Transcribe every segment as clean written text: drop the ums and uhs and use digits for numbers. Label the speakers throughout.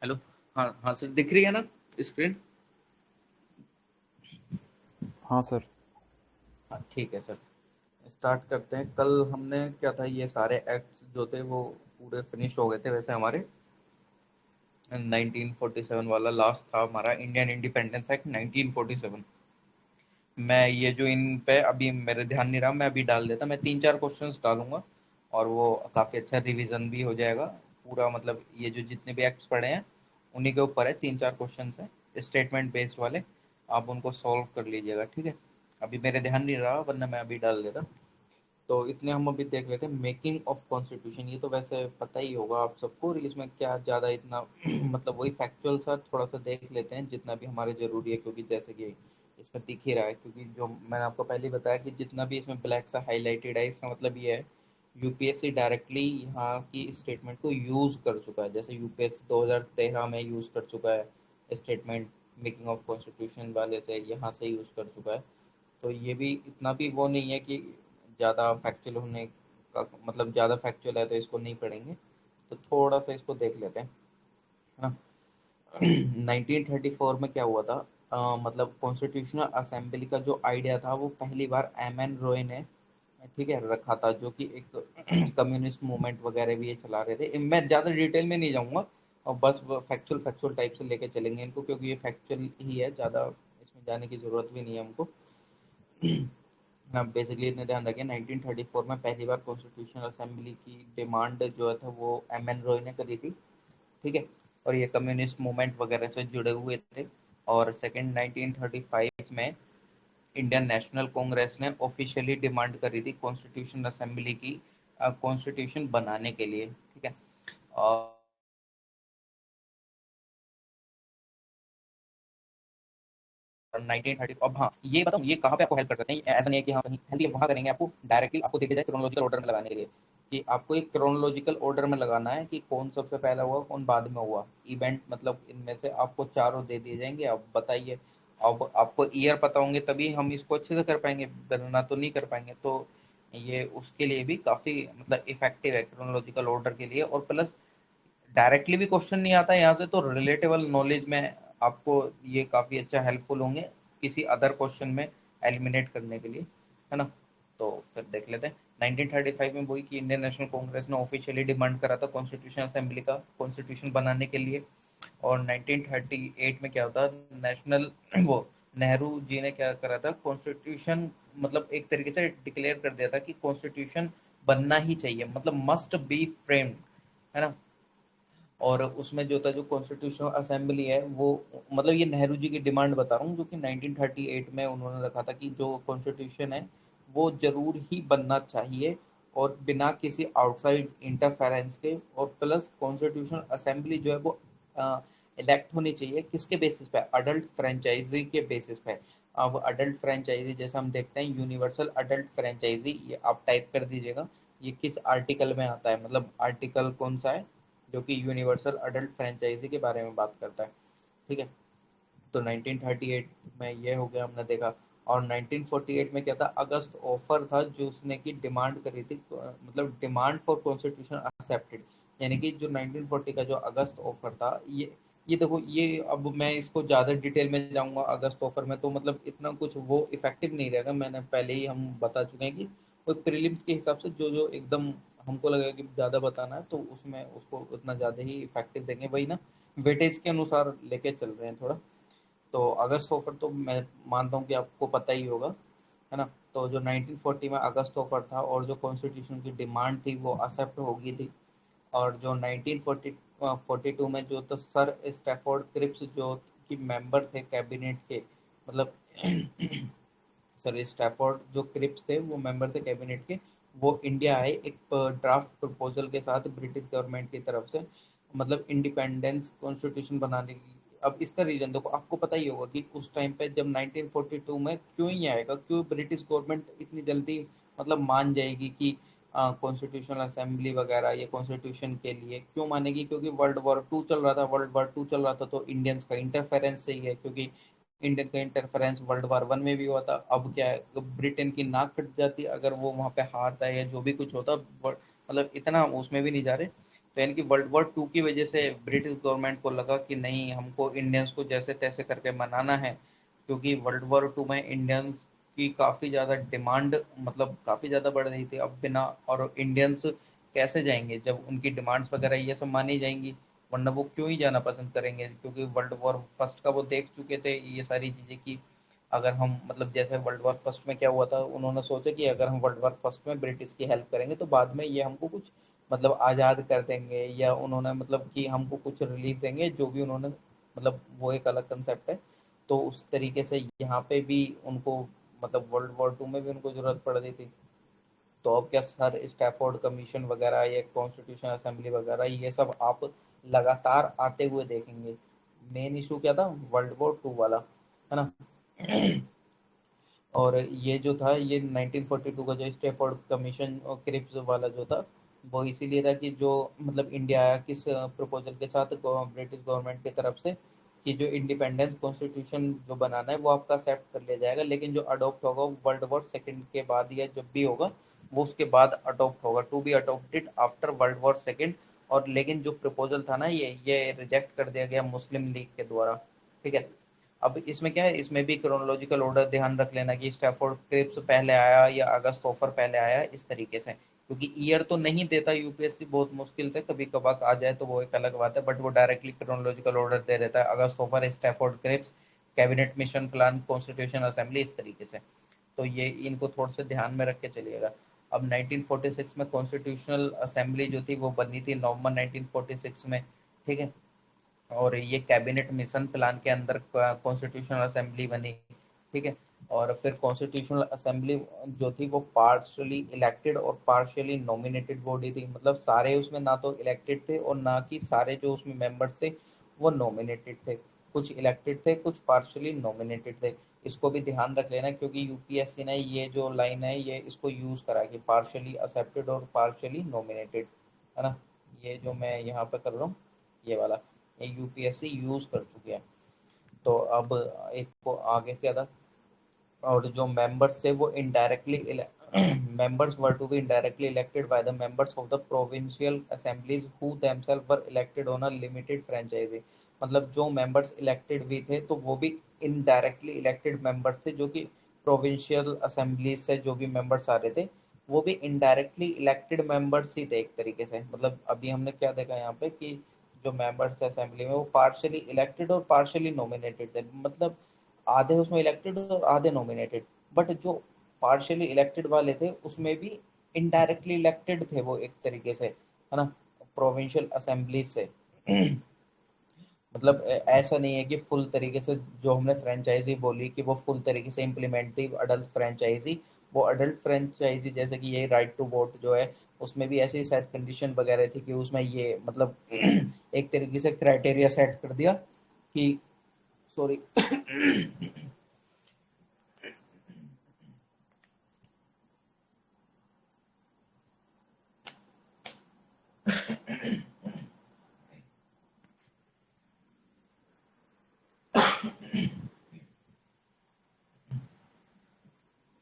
Speaker 1: Hello. हाँ हाँ sir, दिख रही है ना स्क्रीन?
Speaker 2: हाँ सर।
Speaker 1: हाँ ठीक है सर, स्टार्ट करते हैं। कल हमने क्या था, ये सारे एक्ट्स जो थे वो पूरे फिनिश हो गए थे वैसे हमारे। 1947 वाला लास्ट था हमारा, इंडियन इंडिपेंडेंस एक्ट 1947। मैं ये जो इन पे अभी मेरे ध्यान नहीं रहा, मैं अभी डाल देता, मैं 3-4 क्वेश्चंस डालूंगा और वो काफ़ी अच्छा रिवीजन भी हो जाएगा पूरा। मतलब ये जो जितने भी एक्ट्स पढ़े हैं उन्हीं के ऊपर है, 3-4 क्वेश्चंस हैं स्टेटमेंट बेस्ड वाले, आप उनको सॉल्व कर लीजिएगा, ठीक है। अभी मेरे ध्यान नहीं रहा वरना मैं अभी डाल देता। तो इतने हम अभी देख लेते हैं, मेकिंग ऑफ कॉन्स्टिट्यूशन। ये तो वैसे पता ही होगा आप सबको, और इसमें क्या ज़्यादा इतना मतलब वही फैक्चुअल सा थोड़ा सा देख लेते हैं जितना भी हमारे ज़रूरी है, क्योंकि जैसे कि इसमें दिख ही रहा है, क्योंकि जो मैंने आपको पहले ही बताया कि जितना भी इसमें ब्लैक सा हाईलाइटेड है इसका मतलब ये है यूपीएससी डायरेक्टली यहाँ की स्टेटमेंट को यूज़ कर चुका है। जैसे यूपीएससी 2013 में यूज़ कर चुका है स्टेटमेंट, मेकिंग ऑफ कॉन्स्टिट्यूशन वाले से यहाँ से यूज़ कर चुका है। तो ये भी इतना भी वो नहीं है कि ज़्यादा फैक्चुअल होने का मतलब, ज़्यादा फैक्चुअल है तो इसको नहीं पढ़ेंगे, तो थोड़ा सा इसको देख लेते हैं, है ना। 1934 में क्या हुआ था, मतलब कॉन्स्टिट्यूशनल असेंबली का जो आइडिया था वो पहली बार एम एन रॉय ने, ठीक है, रखा था, जो कि एक कम्युनिस्ट मूवमेंट वगैरह भी ये चला रहे थे। मैं ज़्यादा डिटेल में नहीं जाऊँगा और बस फैक्चुअल फैक्चुअल टाइप से लेके चलेंगे इनको, क्योंकि ये फैक्चुअल ही है, ज़्यादा इसमें जाने की ज़रूरत भी नहीं है हमको। हाँ, बेसिकली इतने ध्यान रखें, 1934 में पहली बार कॉन्स्टिट्यूशनल असेंबली की डिमांड जो है था वो एम एन रॉय ने करी थी, ठीक है। और ये कम्युनिस्ट मूवमेंट वगैरह से जुड़े हुए थे। और सेकंड, 1935 में इंडियन नेशनल कांग्रेस ने ऑफिशियली डिमांड करी थी कॉन्स्टिट्यूशनल असेंबली की कॉन्स्टिट्यूशन बनाने के लिए, ठीक है। और 1930, अब हाँ ये बताऊँ ये कहाँ पे आपको हेल्प कर सकते हैं, ऐसा नहीं है कि हाँ कहीं हेल्प वहाँ करेंगे, आपको डायरेक्टली आपको देखे जाए क्रोनोलॉजिकल ऑर्डर में लगाने के लिए, कि आपको एक क्रोनोलॉजिकल ऑर्डर में लगाना है कि कौन सबसे पहला हुआ कौन बाद में हुआ इवेंट। मतलब इनमें से आपको चारों दे दिए जाएंगे, आप बताइए। अब आपको ईयर पता होंगे तभी हम इसको अच्छे से कर पाएंगे, वरना तो नहीं कर पाएंगे। तो ये उसके लिए भी काफ़ी मतलब इफेक्टिव है क्रोनोलॉजिकल ऑर्डर के लिए। और प्लस डायरेक्टली भी क्वेश्चन नहीं आता है यहाँ से, तो रिलेटेबल नॉलेज में आपको ये काफ़ी अच्छा हेल्पफुल होंगे किसी अदर क्वेश्चन में एलिमिनेट करने के लिए, है ना। तो फिर देख लेते हैं। 1935 में वही कि इंडियन नेशनल कांग्रेस ने ऑफिशियली डिमांड करा था कॉन्स्टिट्यूशन असेंबली का कॉन्स्टिट्यूशन बनाने के लिए। और 1938 में क्या होता, नेशनल वो नेहरू जी ने क्या करा था, कॉन्स्टिट्यूशन मतलब एक तरीके से डिक्लेयर कर दिया था कि कॉन्स्टिट्यूशन बनना ही चाहिए, मतलब मस्ट बी फ्रेम्ड, है ना। और उसमें जो था, जो कॉन्स्टिट्यूशनल असेंबली है वो, मतलब ये नेहरू जी की डिमांड बता रहा हूँ, जो कि 1938 में उन्होंने रखा था कि जो कॉन्स्टिट्यूशन है वो जरूर ही बनना चाहिए और बिना किसी आउटसाइड इंटरफेरेंस के। और प्लस कॉन्स्टिट्यूशनल असेंबली जो है वो इलेक्ट होनी चाहिए किसके बेसिस पे, अडल्ट फ्रेंचाइजी के बेसिस पे। अब अडल्ट फ्रेंचाइजी जैसे हम देखते हैं, यूनिवर्सल अडल्ट फ्रेंचाइजी, ये आप टाइप कर दीजिएगा, ये किस आर्टिकल में आता है, मतलब आर्टिकल कौन सा है जो कि यूनिवर्सल अडल्ट फ्रेंचाइजी के बारे में बात करता है, ठीक है। तो 1938 में ये हो गया, हमने देखा। और 1948 में क्या था, अगस्त ऑफर था जो उसने की डिमांड करी थी, मतलब डिमांड फॉर कॉन्स्टिट्यूशन एक्सेप्टेड, यानी कि जो 1940 का जो अगस्त ऑफर था, ये देखो, ये अब मैं इसको ज़्यादा डिटेल में जाऊंगा अगस्त ऑफर में तो मतलब इतना कुछ वो इफेक्टिव नहीं रहेगा। मैंने पहले ही हम बता चुके हैं कि वो प्रीलिम्स के हिसाब से जो जो एकदम हमको लगेगा कि ज़्यादा बताना है तो उसमें उसको उतना ज़्यादा ही इफेक्टिव देंगे, वही ना, वेटेज के अनुसार लेके चल रहे हैं थोड़ा। तो अगस्त ऑफर तो मैं मानता हूँ कि आपको पता ही होगा, है ना। तो जो 1940 में अगस्त ऑफर था और जो कॉन्स्टिट्यूशन की डिमांड थी वो एक्सेप्ट हो गई थी। और जो 1942 में जो तो सर स्टैफोर्ड क्रिप्स जो कि मेंबर थे कैबिनेट के, मतलब सर स्टैफोर्ड जो क्रिप्स थे वो मेंबर थे कैबिनेट के, वो इंडिया आए एक ड्राफ्ट प्रपोजल के साथ ब्रिटिश गवर्नमेंट की तरफ से, मतलब इंडिपेंडेंस कॉन्स्टिट्यूशन बनाने की। अब इसका रीजन देखो, आपको पता ही होगा कि उस टाइम पे जब 1942 में क्यों ही आएगा, क्यों ब्रिटिश गवर्नमेंट इतनी जल्दी मतलब मान जाएगी कि कॉन्स्टिट्यूशनल असेंबली वगैरह ये कॉन्स्टिट्यूशन के लिए क्यों मानेगी, क्योंकि वर्ल्ड वॉर 2 चल रहा था, वर्ल्ड वॉर 2 चल रहा था तो इंडियंस का इंटरफेरेंस सही है, क्योंकि इंडियन का इंटरफेरेंस वर्ल्ड वॉर 1 में भी हुआ था। अब क्या है, तो ब्रिटेन की नाक कट जाती अगर वो वहाँ पे हारता है या जो भी कुछ होता, मतलब इतना उसमें भी नहीं जा रहे। तो यानी कि वर्ल्ड वॉर टू की वजह से ब्रिटिश गवर्नमेंट को लगा कि नहीं, हमको इंडियंस को जैसे तैसे करके मनाना है, क्योंकि वर्ल्ड वॉर टू में इंडियंस की काफ़ी ज़्यादा डिमांड, मतलब काफ़ी ज़्यादा बढ़ रही थी। अब बिना, और इंडियंस कैसे जाएंगे जब उनकी डिमांड्स वगैरह ये सब मानी जाएंगी, वरना वो क्यों ही जाना पसंद करेंगे, क्योंकि वर्ल्ड वॉर फर्स्ट का वो देख चुके थे ये सारी चीज़ें कि अगर हम, मतलब जैसे वर्ल्ड वॉर फर्स्ट में क्या हुआ था, उन्होंने सोचा कि अगर हम वर्ल्ड वॉर फर्स्ट में ब्रिटिश की हेल्प करेंगे तो बाद में ये हमको कुछ मतलब आज़ाद कर देंगे, या उन्होंने मतलब कि हमको कुछ रिलीफ देंगे, जो भी उन्होंने, मतलब वो एक अलग कंसेप्ट है। तो उस तरीके से यहाँ पे भी उनको, मतलब वर्ल्ड वॉर टू में भी उनको ज़रूरत पड़ रही थी। तो अब क्या सर, स्टैफोर्ड कमीशन वगैरह, ये कॉन्स्टिट्यूशन असेंबली वगैरह, ये सब आप लगातार आते हुए देखेंगे। मेन इशू क्या था, वर्ल्ड वॉर टू वाला, है ना। और ये जो था, ये 1942 का जो स्टैफोर्ड कमीशन और क्रिप्स वाला जो था, वो इसीलिए था कि जो, मतलब इंडिया आया किस प्रपोजल के साथ ब्रिटिश गवर्नमेंट की तरफ से, कि जो इंडिपेंडेंस कॉन्स्टिट्यूशन जो बनाना है वो आपका एक्सेप्ट कर लिया जाएगा, लेकिन जो अडॉप्ट होगा वर्ल्ड वॉर सेकंड के बाद, या जब भी होगा वो उसके बाद अडॉप्ट होगा, to be adopted after World War second. और लेकिन जो प्रपोजल था ना, ये रिजेक्ट कर दिया गया मुस्लिम लीग के द्वारा। ठीक है। अब इसमें क्या है, इसमें भी क्रोनोलॉजिकल ऑर्डर ध्यान रख लेना कि स्टैफोर्ड क्रिप्स पहले आया या अगस्त ऑफर पहले आया, इस तरीके से, क्योंकि ईयर तो नहीं देता यूपीएससी, बहुत मुश्किल से कभी कभार आ जाए तो वो एक अलग बात है, बट वो डायरेक्टली क्रोनोलॉजिकल ऑर्डर दे देता है, अगस्त offer, Stafford Cripps, cabinet mission plan, constitution assembly, इस तरीके से। तो ये इनको थोड़ा सा ध्यान में रख के चलिएगा। अब 1946 में कॉन्स्टिट्यूशनल असेंबली जो थी वो बनी थी नवंबर 1946 में। ठीक है। और ये कैबिनेट मिशन प्लान के अंदर कॉन्स्टिट्यूशनल असेंबली बनी। ठीक है। और फिर कॉन्स्टिट्यूशनल असेंबली जो थी वो पार्शियली इलेक्टेड और पार्शियली नॉमिनेटेड बॉडी थी, मतलब सारे उसमें ना तो इलेक्टेड थे और ना कि सारे जो उसमें मेंबर्स थे वो नॉमिनेटेड थे। कुछ इलेक्टेड थे, कुछ पार्शियली नॉमिनेटेड थे। इसको भी ध्यान रख लेना, क्योंकि यूपीएससी ने ये जो लाइन है ये इसको यूज करा कि पार्शियली एक्सेप्टेड और पार्शियली नॉमिनेटेड, है ना। ये जो मैं यहाँ पे कर रहा हूँ, ये वाला, ये यूपीएससी यूज कर चुके हैं। तो अब एक को आगे क्या था, और जो मेंबर्स थे वो indirectly members were to be indirectly elected by the members of the provincial assemblies who themselves were elected on a limited franchise। मतलब जो मेंबर्स इलेक्टेड भी थे तो वो भी इनडायरेक्टली इलेक्टेड मेंबर्स थे, जो कि प्रोविंशियल असेंबली से जो भी मेंबर्स आ रहे थे वो भी इनडायरेक्टली इलेक्टेड मेंबर्स ही थे एक तरीके से। मतलब अभी हमने क्या देखा यहाँ पे कि जो मेंबर्स थे असेंबली में वो पार्शियली इलेक्टेड और पार्शियली नॉमिनेटेड थे, मतलब आधे उसमें इलेक्टेड और आधे नॉमिनेटेड। बट जो पार्शियली इलेक्टेड वाले थे उसमें भी इनडायरेक्टली इलेक्टेड थे वो एक तरीके से, है ना, प्रोविंशियल असेंबली से। मतलब ऐसा नहीं है कि फुल तरीके से, जो हमने फ्रेंचाइजी बोली कि वो फुल तरीके से इम्प्लीमेंट थी अडल्ट फ्रेंचाइजी, वो अडल्ट फ्रेंचाइजी जैसे कि ये राइट टू वोट जो है उसमें भी ऐसी शायद कंडीशन वगैरह थी कि उसमें ये मतलब एक तरीके से क्राइटेरिया सेट कर दिया कि, सॉरी,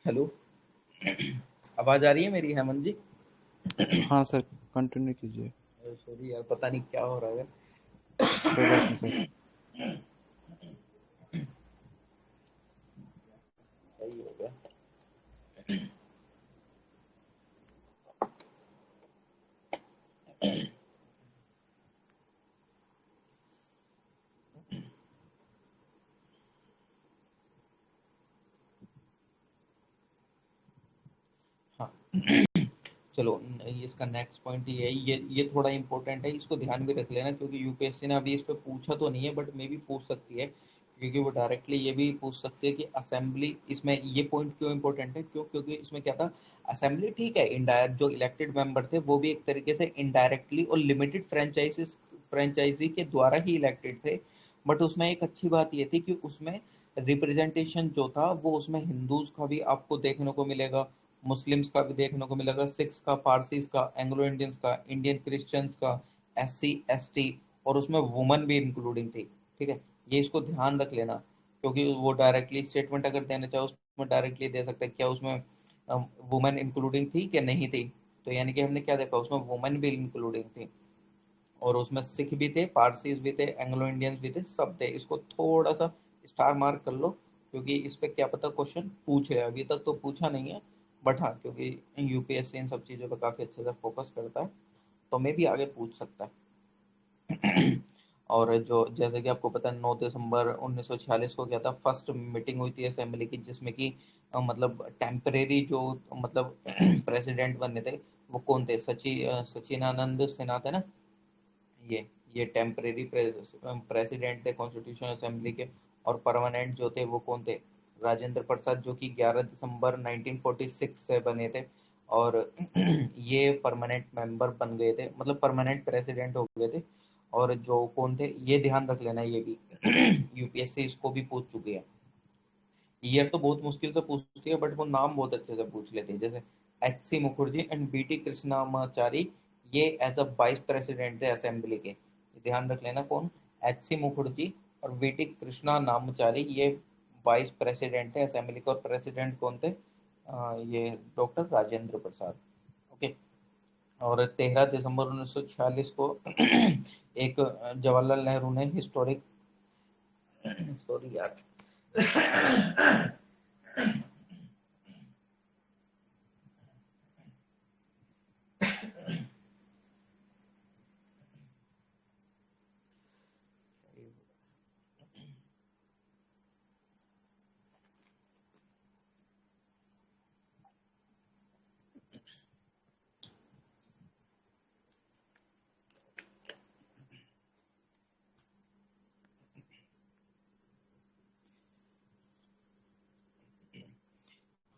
Speaker 1: हेलो, आवाज आ रही है मेरी हेमंत जी?
Speaker 2: हाँ सर, कंटिन्यू कीजिए।
Speaker 1: सॉरी यार, पता नहीं क्या हो रहा है।
Speaker 2: कोई बात नहीं सर।
Speaker 1: सही हो गया। हाँ, चलो, इसका नेक्स्ट पॉइंट ये है, ये थोड़ा इंपॉर्टेंट है, इसको ध्यान भी रख लेना, क्योंकि यूपीएससी ने अभी इस पे पूछा तो नहीं है बट मे भी पूछ सकती है, क्योंकि वो डायरेक्टली ये भी पूछ सकती है कि असेंबली, इसमें ये पॉइंट क्यों इंपॉर्टेंट है, क्यों, क्योंकि इसमें क्या था, असेंबली ठीक है, इनडायरेक्ट जो इलेक्टेड मेंबर थे वो भी एक तरीके से इनडायरेक्टली और लिमिटेड फ्रेंचाइजी के द्वारा ही इलेक्टेड थे। बट उसमें एक अच्छी बात ये थी कि उसमें रिप्रेजेंटेशन जो था वो उसमें हिंदूज का भी आपको देखने को मिलेगा, मुस्लिम्स का भी देखने को मिलेगा, सिख्स का, पारसीज का, एंग्लो इंडियंस का, इंडियन क्रिश्चियंस का, एससी एसटी, और उसमें वुमन भी इंक्लूडिंग थी। ठीक है। ये इसको ध्यान रख लेना, क्योंकि वो डायरेक्टली स्टेटमेंट अगर देना चाहे उसमें डायरेक्टली दे सकते हैं क्या उसमें वुमेन इंक्लूडिंग थी कि नहीं थी। तो यानी कि हमने क्या देखा, उसमें वुमेन भी इंक्लूडिंग थी। और उसमें सिख भी थे, पारसीज भी थे, एंग्लो इंडियंस भी थे, सब थे। इसको थोड़ा सा स्टार मार्क कर लो, क्योंकि इस पे क्या पता क्वेश्चन पूछ रहे हैं। अभी तक तो पूछा नहीं है, बट हाँ, क्योंकि यूपीएससी इन सब चीज़ों पे काफ़ी अच्छे से फोकस करता है, तो मे भी आगे पूछ सकता है। और जो जैसे कि आपको पता है, 9 दिसंबर 1946 को क्या था, फर्स्ट मीटिंग हुई थी असेंबली की, जिसमें कि मतलब टेम्परेरी जो मतलब प्रेसिडेंट बनने थे वो कौन थे, सचिनानंद सिन्हा थे ना। ये ये टेम्परेरी प्रेसिडेंट थे कॉन्स्टिट्यूशन असेंबली के। और परमानेंट जो थे वो कौन थे, राजेंद्र प्रसाद, जो कि 11 दिसंबर 1946 से बने थे। और ये परमानेंट मेंबर बन गए थे, मतलब परमानेंट प्रेसिडेंट हो गए थे। और जो कौन थे, ये ध्यान रख लेना, ये भी यूपीएससी इसको भी पूछ चुकी है। ईयर तो बहुत मुश्किल से पूछती है, बट वो नाम बहुत अच्छे से पूछ लेते हैं। जैसे H C Mukherjee and B T Krishnamachari, ये एज अ वाइस प्रेसिडेंट थे असेंबली के। ध्यान रख लेना, कौन, एच सी मुखर्जी और बी टी कृष्णा नामचारी, ये वाइस प्रेसिडेंट थे असेंबली के। और प्रेसिडेंट कौन थे, ये डॉक्टर राजेंद्र प्रसाद। ओके। और 13 दिसंबर 1946 को एक जवाहरलाल नेहरू ने हिस्टोरिक सॉरी यार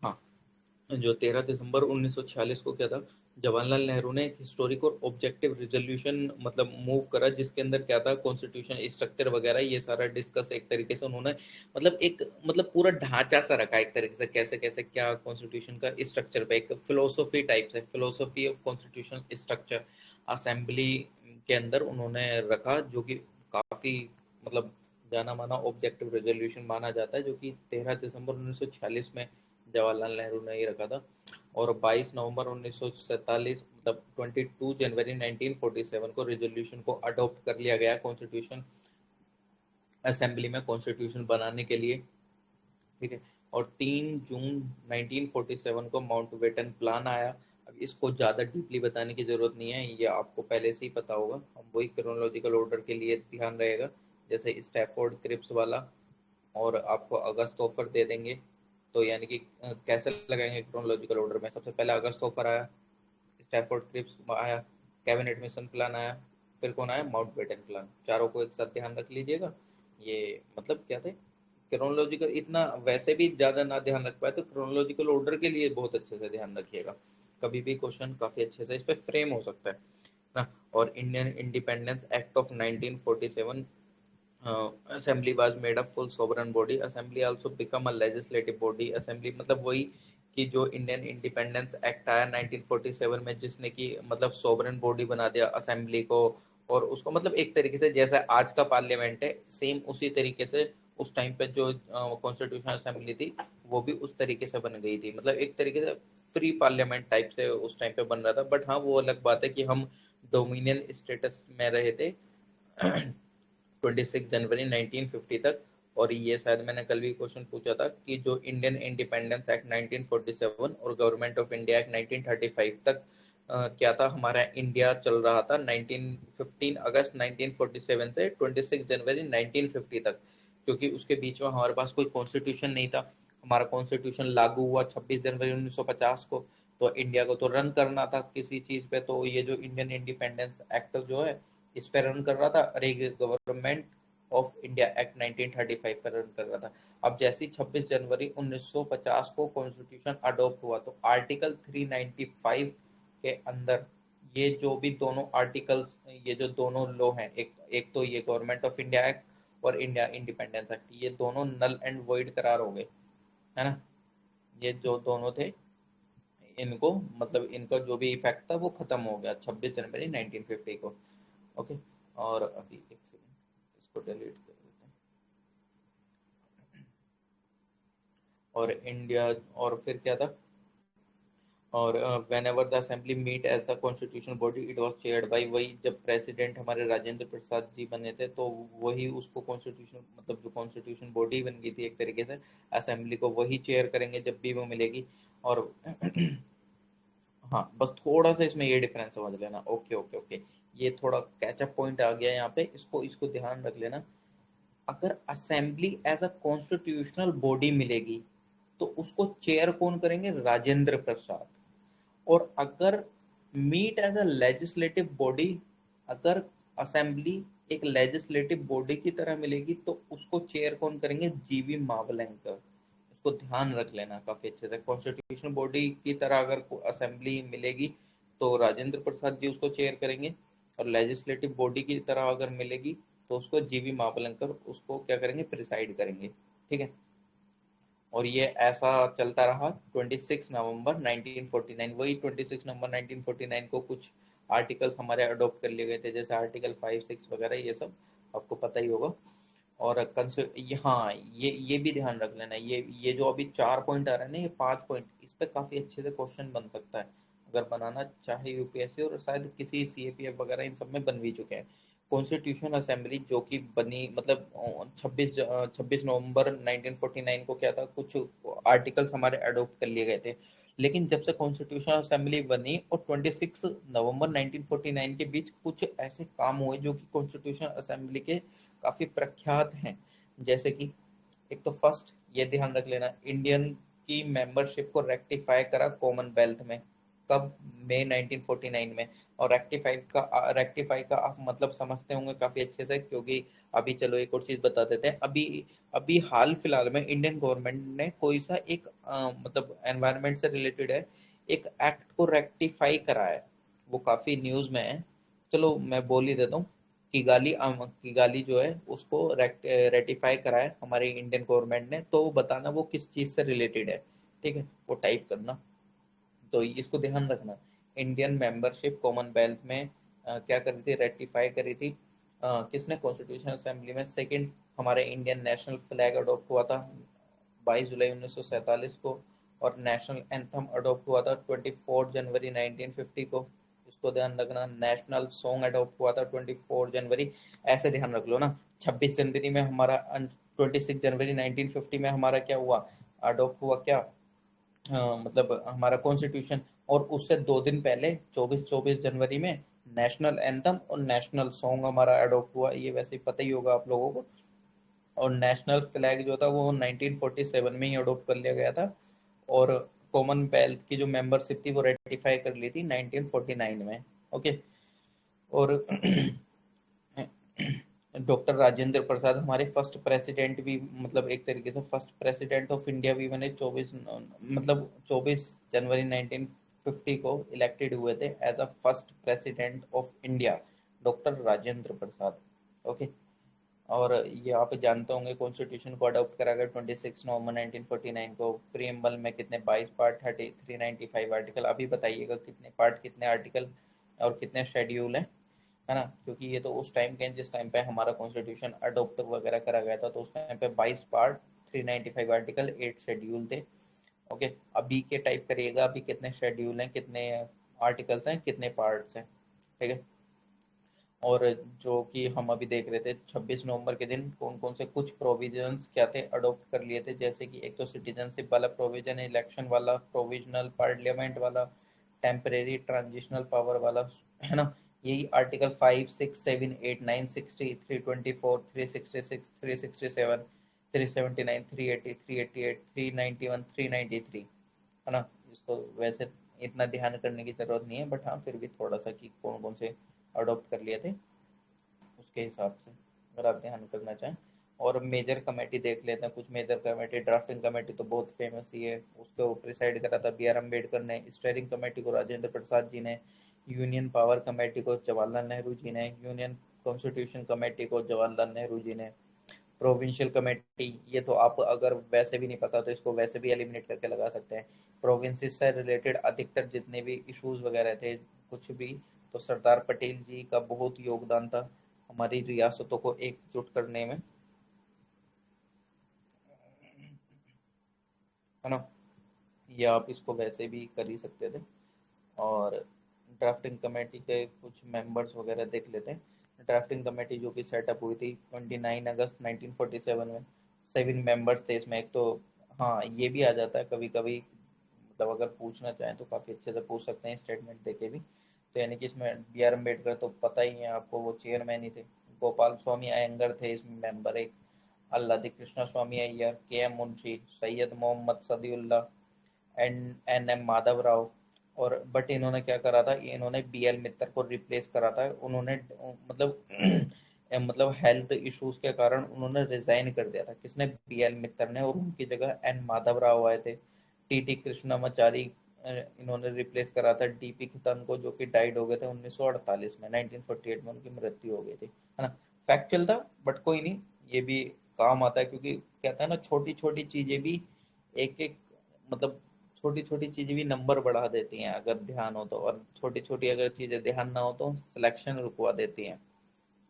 Speaker 1: हाँ, जो 13 दिसंबर 1946 को क्या था, जवाहरलाल नेहरू ने एक हिस्टोरिक और ऑब्जेक्टिव रिजोल्यूशन मतलब मूव करा, जिसके अंदर क्या था, कॉन्स्टिट्यूशन स्ट्रक्चर वगैरह ये सारा डिस्कस एक तरीके से उन्होंने, मतलब एक मतलब पूरा ढांचा सा रखा एक तरीके से, कैसे कैसे क्या कॉन्स्टिट्यूशन का स्ट्रक्चर पे, एक फिलोसफी टाइप से, philosophy of constitution structure assembly के अंदर उन्होंने रखा, जो कि काफी मतलब जाना माना ऑब्जेक्टिव रेजोल्यूशन माना जाता है, जो कि 13 दिसंबर 1946 में जवाहरलाल नेहरू ने ही रखा था। और 22 नवंबर 1947 मतलब 22 जनवरी 1947 को रेजोल्यूशन को अडॉप्ट कर लिया गया कॉन्स्टिट्यूशन असेंबली में, कॉन्स्टिट्यूशन बनाने के लिए। ठीक है। और 3 जून 1947 को माउंटबेटन प्लान आया। अब इसको ज़्यादा डीपली बताने की ज़रूरत नहीं है, ये आपको पहले से ही पता होगा। हम वही क्रोनोलॉजिकल ऑर्डर के लिए ध्यान रहेगा, जैसे स्टैफोर्ड क्रिप्स वाला। और आपको अगस्त ऑफर दे देंगे, तो यानी कि कैसे लगाएंगे क्रोनोलॉजिकल ऑर्डर में, सबसे पहले अगस्त ऑफर आया, स्टैफोर्ड क्रिप्स आया, कैबिनेट मिशन प्लान आया, फिर कौन आया, माउंटबेटन प्लान। चारों को एक साथ ध्यान रख लीजिएगा। ये मतलब क्या थे, क्रोनोलॉजिकल इतना वैसे भी ज्यादा ना ध्यान रख पाए तो क्रोनोलॉजिकल ऑर्डर के लिए बहुत अच्छे से ध्यान रखिएगा, कभी भी क्वेश्चन काफी अच्छे से इस पे फ्रेम हो सकता है ना। और Indian independence act of 1947, assembly was made a full sovereign body. Assembly also become a legislative body. Assembly मतलब वही कि जो इंडियन इंडिपेंडेंस एक्ट आया 1947 में, जिसने कि मतलब सोवरेन बॉडी बना दिया असेंबली को। और उसको मतलब एक तरीके से जैसा आज का पार्लियामेंट है, सेम उसी तरीके से उस टाइम पे जो कॉन्स्टिट्यूशन असेंबली थी, वो भी उस तरीके से बन गई थी। मतलब एक तरीके से फ्री पार्लियामेंट टाइप से उस टाइम पे बन रहा था। बट हाँ, वो अलग बात है कि हम डोमिनियन स्टेटस में रहे थे 26 जनवरी 1950 तक। और ये शायद मैंने कल भी क्वेश्चन पूछा था कि जो इंडियन इंडिपेंडेंस एक्ट 1947 और गवर्नमेंट ऑफ इंडिया एक्ट 1935 तक क्या था, हमारा इंडिया चल रहा था 15 अगस्त 1947 से 26 जनवरी 1950 तक, क्योंकि उसके बीच में हमारे पास कोई कॉन्स्टिट्यूशन नहीं था। हमारा कॉन्स्टिट्यूशन लागू हुआ 26 जनवरी 1950 को। तो इंडिया को तो रन करना था किसी चीज पे, तो ये जो इंडियन इंडिपेंडेंस एक्ट जो है इस पे रन कर रहा था, और एक गवर्नमेंट ऑफ इंडिया एक्ट 1935 पर रन कर रहा था। अब जैसे 26 जनवरी 1950 को कॉन्स्टिट्यूशन अडॉप्ट हुआ, तो आर्टिकल 395 के अंदर ये जो भी दोनों आर्टिकल्स, ये जो दोनों लॉ हैं, एक एक तो ये गवर्नमेंट ऑफ इंडिया एक्ट और इंडिया इंडिपेंडेंस एक्ट, ये दोनों नल एंड वॉइड करार हो गए, है ना। ये जो दोनों थे, इनको मतलब इनका जो भी इफेक्ट था वो खत्म हो गया 26 जनवरी 1950 को। ओके। और अभी एक सेकंड, इसको डिलीट कर देते हैं। और इंडिया, और फिर क्या था, और whenever the assembly meet as the constitution body it was chaired by, वही जब प्रेसिडेंट हमारे राजेंद्र प्रसाद जी बने थे तो वही उसको कॉन्स्टिट्यूशन मतलब जो कॉन्स्टिट्यूशन बॉडी बन गई थी एक तरीके से असेंबली को वही चेयर करेंगे जब भी वो मिलेगी। और हाँ बस थोड़ा सा इसमें ये डिफरेंस समझ लेना। ओके ओके ओके, ये थोड़ा कैचअप पॉइंट आ गया यहाँ पे, इसको इसको ध्यान रख लेना। अगर assembly as a constitutional body मिलेगी तो उसको चेयर कौन करेंगे? राजेंद्र प्रसाद। और अगर meet as a legislative body, अगर असेंबली एक लेजिस्लेटिव बॉडी की तरह मिलेगी तो उसको चेयर कौन करेंगे? जीवी मावलंकर। इसको ध्यान रख लेना काफी अच्छे से। कॉन्स्टिट्यूशन बॉडी की तरह अगर असेंबली मिलेगी तो राजेंद्र प्रसाद जी उसको चेयर करेंगे, और लेजिस्लेटिव बॉडी की तरह अगर मिलेगी तो उसको जीवी मावलंकर उसको क्या करेंगे? प्रिसाइड करेंगे। ठीक है, और ये ऐसा चलता रहा 26 नवंबर 1949। वही 26 नवंबर 1949 को कुछ आर्टिकल्स हमारे अडॉप्ट कर लिए गए थे, जैसे आर्टिकल 5, 6 वगैरह, ये सब आपको पता ही होगा। और हाँ ये भी ध्यान रख लेना, ये जो अभी 4 पॉइंट आ रहे हैं ना, ये 5 पॉइंट, इस पे काफी अच्छे से क्वेश्चन बन सकता है अगर बनाना चाहे यूपीएससी, और शायद किसी सीएपीएफ वगैरह इन सब में बन भी चुके हैं। कॉन्स्टिट्यूशन असेंबली जो कि बनी मतलब 26 नवंबर 1949 को क्या था, कुछ आर्टिकल्स हमारे अडॉप्ट कर लिए गए थे। लेकिन जब से कॉन्स्टिट्यूशन असेंबली बनी और 26 नवंबर 1949 के बीच कुछ ऐसे काम हुए जो कि कॉन्स्टिट्यूशन असेंबली के काफी प्रख्यात हैं। जैसे कि एक तो फर्स्ट ये ध्यान रख लेना, इंडियन की मेंबरशिप को रेक्टिफाई करा कॉमनवेल्थ में। कब? मई 1949 में। और रेक्टिफाई का आप मतलब समझते होंगे काफी अच्छे से, क्योंकि अभी चलो एक और चीज बता देते हैं। अभी अभी हाल फिलहाल में इंडियन गवर्नमेंट ने कोई सा एक मतलब एनवायरनमेंट से रिलेटेड है, एक एक्ट को रेक्टिफाई करा है, वो काफी न्यूज में है। चलो मैं बोल ही देता हूँ। किगाली जो है उसको रेटिफाई करा है हमारी इंडियन गवर्नमेंट ने, तो बताना वो किस चीज से रिलेटेड है। ठीक है, वो टाइप करना। तो इसको ध्यान रखना, इंडियन मेंबरशिप कॉमनवेल्थ में क्या करी थी? रेटिफाई करी थी। किसने? कॉन्स्टिट्यूशन असेंबली में। सेकंड, हमारे इंडियन नेशनल फ्लैग अडॉप्ट हुआ था 22 जुलाई 1947 को। और नेशनल एंथम अडॉप्ट हुआ था 24 जनवरी 1950 को। इसको ध्यान रखना। नेशनल सॉन्ग अडॉप्ट हुआ था 24 जनवरी। ऐसे ध्यान रख लो ना। 26 जनवरी में हमारा 26 जनवरी 1950 में हमारा क्या हुआ? अडॉप्ट हुआ क्या? मतलब हमारा कॉन्स्टिट्यूशन। और उससे 2 दिन पहले 24 जनवरी में नेशनल एंथम और नेशनल सॉन्ग हमारा अडॉप्ट हुआ, ये वैसे ही पता ही होगा आप लोगों को। और नेशनल फ्लैग जो था वो 1947 में ही अडॉप्ट कर लिया गया था। और कॉमनवेल्थ की जो मेंबरशिप थी वो रेटिफाई कर ली थी 1949 में। ओके। और डॉक्टर राजेंद्र प्रसाद हमारे फर्स्ट प्रेसिडेंट भी, मतलब एक तरीके से फर्स्ट प्रेसिडेंट ऑफ इंडिया भी बने। 24 जनवरी 1950 को इलेक्टेड हुए थे as a first president of India, doctor Rajendra Prasad. Okay. और ये आप जानते होंगे कॉन्स्टिट्यूशन को अडॉप्ट करा गया 26 नवंबर 1949 को। प्रीएम्बल में कितने? 22 पार्ट, 395 आर्टिकल। अभी बताइएगा कितने पार्ट, कितने आर्टिकल और कितने शेड्यूल हैं, है ना? क्योंकि ये तो उस टाइम के जिस टाइम पे हमारा कॉन्स्टिट्यूशन अडॉप्ट वगैरह करा गया था, तो उस टाइम पे 22 पार्ट, 395 आर्टिकल, 8 शेड्यूल थे। ओके। अभी के टाइप करिएगा, अभी कितने शेड्यूल हैं, कितने आर्टिकल्स हैं, कितने पार्ट्स हैं। ठीक है। और जो कि हम अभी देख रहे थे 26 नवंबर के दिन कौन कौन से कुछ प्रोविजंस क्या थे, अडॉप्ट कर लिए थे। जैसे कि एक तो सिटीजनशिप वाला प्रोविजन, इलेक्शन वाला, प्रोविजनल पार्लियामेंट वाला, टेम्परेरी ट्रांजिशनल पावर वाला, है ना? यही आर्टिकल 5, 6, 7, 8, 9, 60, 324, 366, 367, 379, 380, 388, 391, 393, है ना? इसको वैसे इतना ध्यान करने की जरूरत नहीं है, बट हाँ फिर भी थोड़ा सा कि कौन कौन से अडॉप्ट कर लिए थे उसके हिसाब से अगर आप ध्यान करना चाहें। और मेजर कमेटी देख लेते हैं। कुछ मेजर कमेटी, ड्राफ्टिंग कमेटी तो बहुत फेमस ही है, उसको प्रिसाइड करा था बी आर अम्बेडकर ने। स्टेयरिंग कमेटी को राजेंद्र प्रसाद जी ने। यूनियन पावर कमेटी को जवाहरलाल नेहरू जी ने। यूनियन कॉन्स्टिट्यूशन कमेटी को जवाहरलाल नेहरू जी ने। प्रोविंशियल कमेटी, ये तो आप अगर वैसे भी नहीं पता तो इसको वैसे भी एलिमिनेट करके लगा सकते हैं। प्रोविंसेस से रिलेटेड अधिकतर जितने भी इश्यूज वगैरह थे कुछ भी, तो सरदार पटेल जी का बहुत योगदान था हमारी रियासतों को एकजुट करने में, है ना? या आप इसको वैसे भी कर ही सकते थे। और ड्राफ्टिंग कमेटी के कुछ मेंबर्स वगैरह देख लेते हैं। ड्राफ्टिंग कमेटी जो कि सेटअप हुई थी 29 अगस्त 1947 में, 7 मेंबर्स थे इसमें। एक तो हाँ, ये भी आ जाता है कभी कभी, मतलब अगर पूछना चाहें तो काफ़ी अच्छे से पूछ सकते हैं स्टेटमेंट देके भी। तो यानी कि इसमें B.R. अम्बेडकर तो पता ही है आपको, वो चेयरमैन ही थे। गोपाल स्वामी अयंगर थे इसमें मेंबर एक, Alladi Krishna Swami Ayyar, K.M. Munshi, Syed Mohammad Sadiullah, N M Madhav Rao. और बट इन्होंने क्या करा था, इन्होंने BL मित्तर को रिप्लेस करा था। उन्होंने मतलब मतलब हेल्थ इश्यूज के कारण उन्होंने रिजाइन कर दिया था। किसने? BL मित्तर ने। और उनकी जगह एन माधव राव आए थे। TT कृष्णामाचारी इन्होंने रिप्लेस करा था DP खितान को, जो कि डाइड हो गए थे 1948 में, 1948 में उनकी मृत्यु हो गई थी, है ना। फैक्चुअल था बट कोई नहीं, ये भी काम आता है, क्योंकि कहता है ना, छोटी छोटी चीजें भी एक एक, मतलब छोटी छोटी चीजें भी नंबर बढ़ा देती हैं अगर ध्यान हो तो, और छोटी छोटी अगर चीजें ध्यान ना हो तो सिलेक्शन रुकवा देती हैं,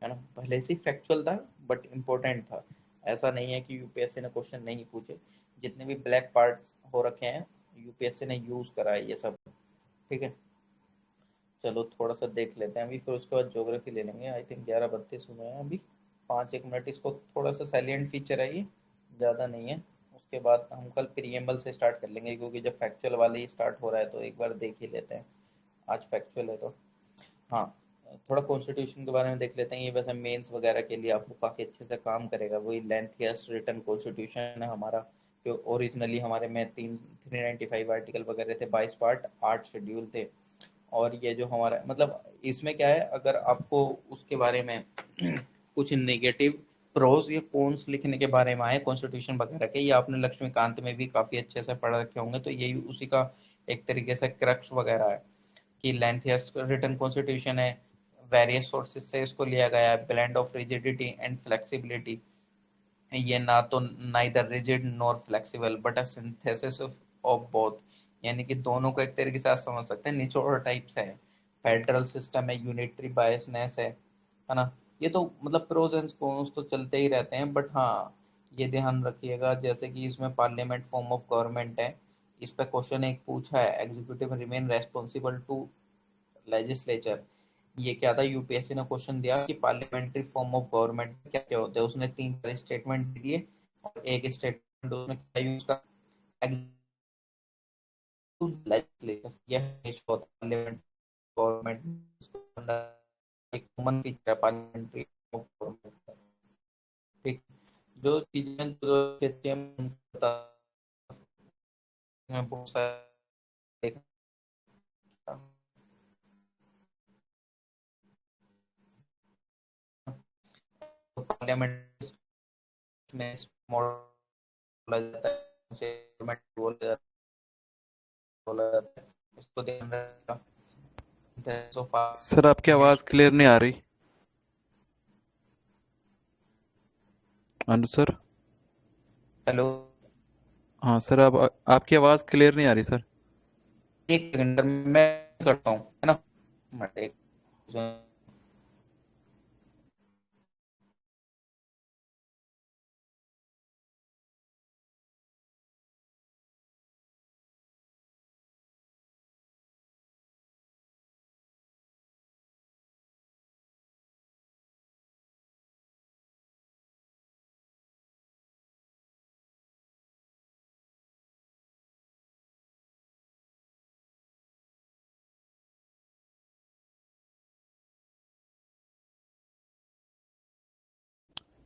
Speaker 1: है ना। भले से फैक्चुअल था बट इम्पोर्टेंट था। ऐसा नहीं है कि यूपीएससी ने क्वेश्चन नहीं पूछे। जितने भी ब्लैक पार्ट्स हो रखे हैं यूपीएससी ने यूज करा है ये सब। ठीक है, चलो थोड़ा सा देख लेते हैं अभी, फिर उसके बाद ज्योग्राफी ले लेंगे। आई थिंक 11:32 हुए हैं अभी, 5 एक मिनट इसको, थोड़ा सा साइलेंट फीचर है ये, ज़्यादा नहीं है। उसके बाद हम कल प्रीएम्बल से स्टार्ट कर लेंगे, क्योंकि जब फैक्चुअल वाले ही स्टार्ट हो रहा है तो एक बार देख ही लेते हैं। आज फैक्चुअल है तो हाँ, थोड़ा कॉन्स्टिट्यूशन के बारे में देख लेते हैं। ये वैसे मेंस वगैरह के लिए आपको काफ़ी अच्छे से काम करेगा। वही लेंथियस्ट रिटन कॉन्स्टिट्यूशन है हमारा, जो ओरिजिनली हमारे में 395 आर्टिकल वगैरह थे, 22 पार्ट, 8 शेड्यूल थे। और ये जो हमारा मतलब इसमें क्या है, अगर आपको उसके बारे में कुछ नेगेटिव प्रोज या कॉन्स लिखने के बारे में आए कॉन्स्टिट्यूशन वगैरह के, ये आपने लक्ष्मीकांत में भी काफ़ी अच्छे से पढ़ रखे होंगे, तो यही उसी का एक तरीके से क्रक्स वगैरह है कि लेंथियस्ट रिटन कॉन्स्टिट्यूशन है। वेरियस सोर्सेज से इसको लिया गया है, blend of rigidity and flexibility. ये ना तो neither rigid nor flexible but a synthesis of both, यानी कि दोनों को एक तरीके से आप समझ सकते हैं, निचोड़ टाइप से है। फेडरल सिस्टम है, यूनिटरी बायसनेस है ना। ये तो मतलब प्रोज एंड कॉन्स तो चलते ही रहते हैं, बट हाँ, ये ध्यान रखिएगा जैसे कि इसमें पार्लियामेंट फॉर्म ऑफ गवर्नमेंट है। इस पर क्वेश्चन एक पूछा है, executive remain responsible to legislature. ये क्या था, यूपीएससी ने क्वेश्चन दिया कि पार्लियामेंट्री फॉर्म ऑफ गवर्नमेंट क्या क्या होते हैं। उसने 3 स्टेटमेंट दिए, और एक स्टेटमेंट उसने क्या यूज का, लेजिस्लेचर। यह हमेशा होता है पार्लियामेंट गवर्नमेंट, एक कॉमन फीचर है पार्लियामेंट्री फॉर्म ऑफ गवर्नमेंट। ठीक, जो चीजें जो कहते हैं बहुत सारे पार्लियामेंट में मॉडल बोला जाता है, उसे बोला जाता है। इसको ध्यान रखना।
Speaker 2: सर आपकी आवाज़ क्लियर नहीं आ रही। अनु सर।
Speaker 1: हेलो,
Speaker 2: हाँ सर, अब आपकी आवाज़ क्लियर नहीं आ रही सर।
Speaker 1: एक सेकंड मैं करता हूँ, है ना। मैं एक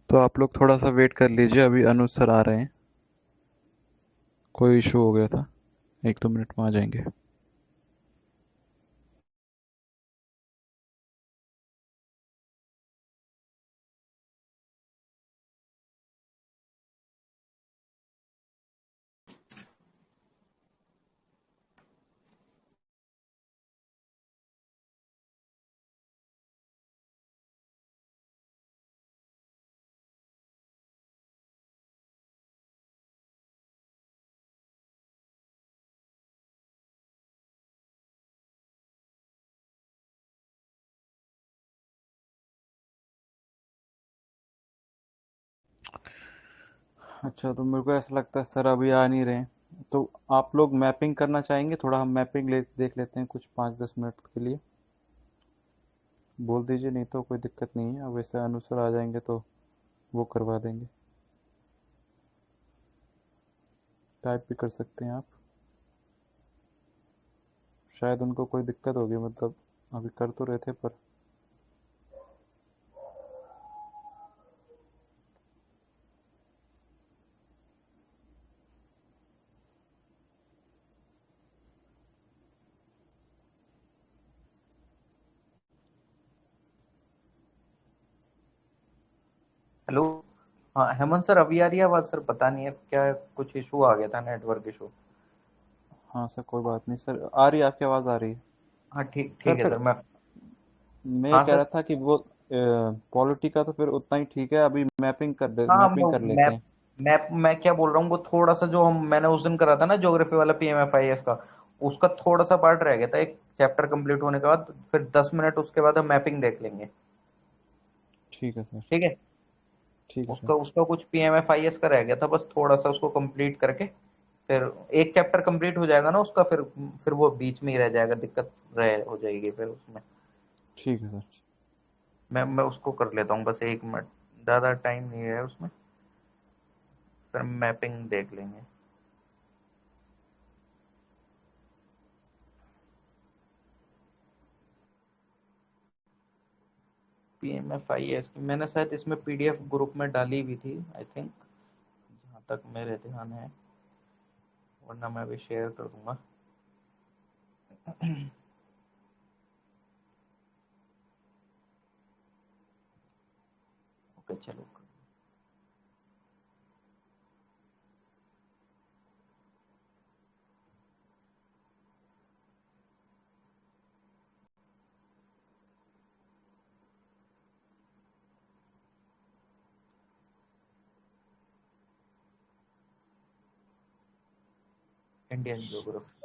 Speaker 2: तो आप लोग थोड़ा सा वेट कर लीजिए, अभी अनु सर आ रहे हैं। कोई इशू हो गया था, 1-2 मिनट में आ जाएंगे। अच्छा, तो मेरे को ऐसा लगता है सर अभी आ नहीं रहे हैं, तो आप लोग मैपिंग करना चाहेंगे? थोड़ा हम मैपिंग देख लेते हैं कुछ 5-10 मिनट के लिए। बोल दीजिए, नहीं तो कोई दिक्कत नहीं है, वैसे अनुसार आ जाएंगे तो वो करवा देंगे। टाइप भी कर सकते हैं आप। शायद उनको कोई दिक्कत होगी, मतलब अभी कर तो रहे थे पर।
Speaker 1: हेलो। हाँ हेमंत सर, अभी आ रही है आवाज? सर पता नहीं है क्या, कुछ इशू आ गया था, नेटवर्क इशू।
Speaker 2: हाँ सर, कोई बात नहीं सर, आ रही है आपकी आवाज़, आ रही है।
Speaker 1: हाँ ठीक
Speaker 2: सर
Speaker 1: ठीक है
Speaker 2: फिर
Speaker 1: सर। मैं
Speaker 2: मैं ये
Speaker 1: हाँ
Speaker 2: कह
Speaker 1: सर।
Speaker 2: रहा था कि वो पॉलिटी का तो फिर उतना ही ठीक है, अभी
Speaker 1: हाँ
Speaker 2: मैपिंग कर लेते
Speaker 1: मैप
Speaker 2: हैं।
Speaker 1: मैप मैं क्या बोल रहा हूँ, वो थोड़ा सा जो हम मैंने उस दिन करा था ना ज्योग्राफी वाला पीएमएफआईएस का, उसका थोड़ा सा पार्ट रह गया था, एक चैप्टर कंप्लीट होने के बाद फिर 10 मिनट उसके बाद हम मैपिंग देख लेंगे।
Speaker 2: ठीक है सर।
Speaker 1: ठीक है।
Speaker 2: ठीक है सर।
Speaker 1: उसका उसका कुछ पीएमएफआईएस का रह गया था, बस थोड़ा सा उसको कंप्लीट करके फिर एक चैप्टर कंप्लीट हो जाएगा ना उसका, फिर वो बीच में ही रह जाएगा, दिक्कत रह हो जाएगी फिर उसमें।
Speaker 2: ठीक है सर।
Speaker 1: मैं उसको कर लेता हूँ, बस 1 मिनट, ज़्यादा टाइम नहीं है उसमें, फिर मैपिंग देख लेंगे। पीएमएफआईएस की मैंने शायद इसमें पीडीएफ ग्रुप में डाली भी थी, आई थिंक, जहाँ तक मेरे ध्यान है, वरना मैं भी शेयर कर दूंगा। ओके चलो। Indian geography.